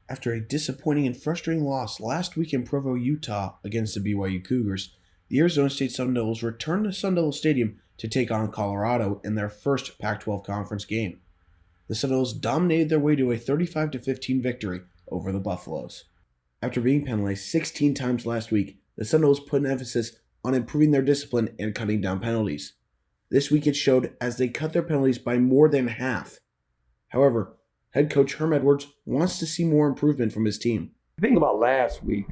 After a disappointing and frustrating loss last week in Provo, Utah against the BYU Cougars, the Arizona State Sun Devils returned to Sun Devil Stadium to take on Colorado in their first Pac-12 conference game. The Sun Devils dominated their way to a 35-15 victory over the Buffaloes. After being penalized 16 times last week, the Sun Devils put an emphasis on improving their discipline and cutting down penalties. This week it showed as they cut their penalties by more than half. However, head coach Herm wants to see more improvement from his team. The thing about last week,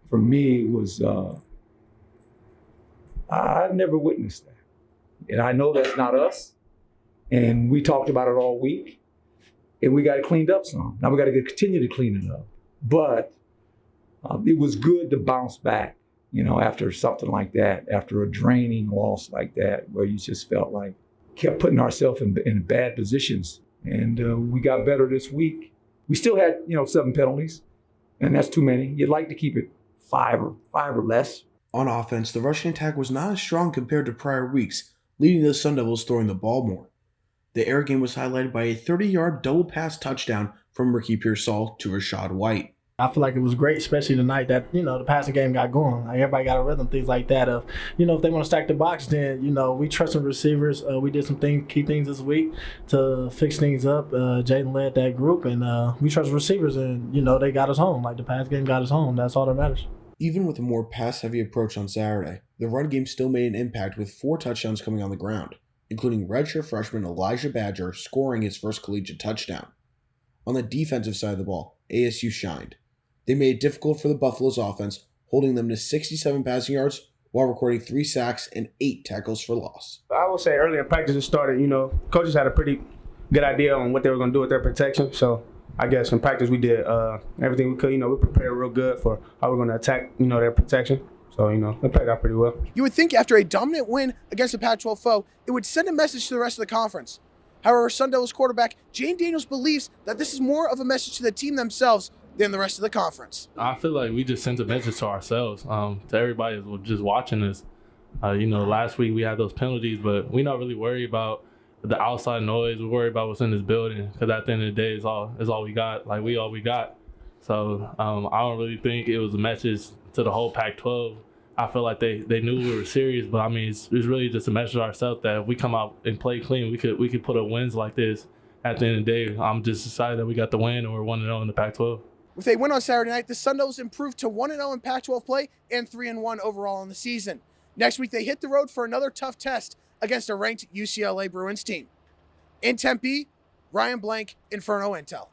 for me, was I never witnessed that. And I know that's not us. And we talked about it all week. And we got it cleaned up some. Now we got to continue to clean it up. But it was good to bounce back, after something like that, after a draining loss like that, where you just felt like kept putting ourselves in bad positions. And we got better this week. We still had, 7 penalties, and that's too many. You'd like to keep it 5 or less. On offense, the rushing attack was not as strong compared to prior weeks, leading to the Sun Devils throwing the ball more. The air game was highlighted by a 30-yard double pass touchdown from Ricky Pearsall to Rashad White. I feel like it was great, especially tonight that, the passing game got going. Like everybody got a rhythm, things like that. If they want to stack the box, then, we trust some receivers. We did some key things this week to fix things up. Jaden led that group, and we trust receivers, and, they got us home. Like the pass game got us home. That's all that matters. Even with a more pass-heavy approach on Saturday, the run game still made an impact with 4 touchdowns coming on the ground, including redshirt freshman Elijah Badger scoring his first collegiate touchdown. On the defensive side of the ball, ASU shined. They made it difficult for the Buffaloes offense, holding them to 67 passing yards while recording 3 sacks and 8 tackles for loss. I will say early in practice it started, coaches had a pretty good idea on what they were going to do with their protection. So I guess in practice we did everything we could. We prepared real good for how we're going to attack, their protection. So, they played out pretty well. You would think after a dominant win against a Pac-12 foe, it would send a message to the rest of the conference. However, Sun Devils quarterback Jane Daniels believes that this is more of a message to the team themselves than the rest of the conference. I feel like we just sent a message to ourselves, to everybody that's just watching us. Last week we had those penalties, but we're not really worried about the outside noise. We're worried about what's in this building, because at the end of the day, it's all we got. Like, we all we got. So I don't really think it was a message to the whole Pac-12. I feel like they knew we were serious, but it's really just a message to ourselves that if we come out and play clean, we could put up wins like this. At the end of the day, I'm just excited that we got the win and we're 1-0 in the Pac-12. With a win on Saturday night, the Sun Devils improved to 1-0 in Pac-12 play and 3-1 overall in the season. Next week, they hit the road for another tough test against a ranked UCLA Bruins team. In Tempe, Ryan Blank, Inferno Intel.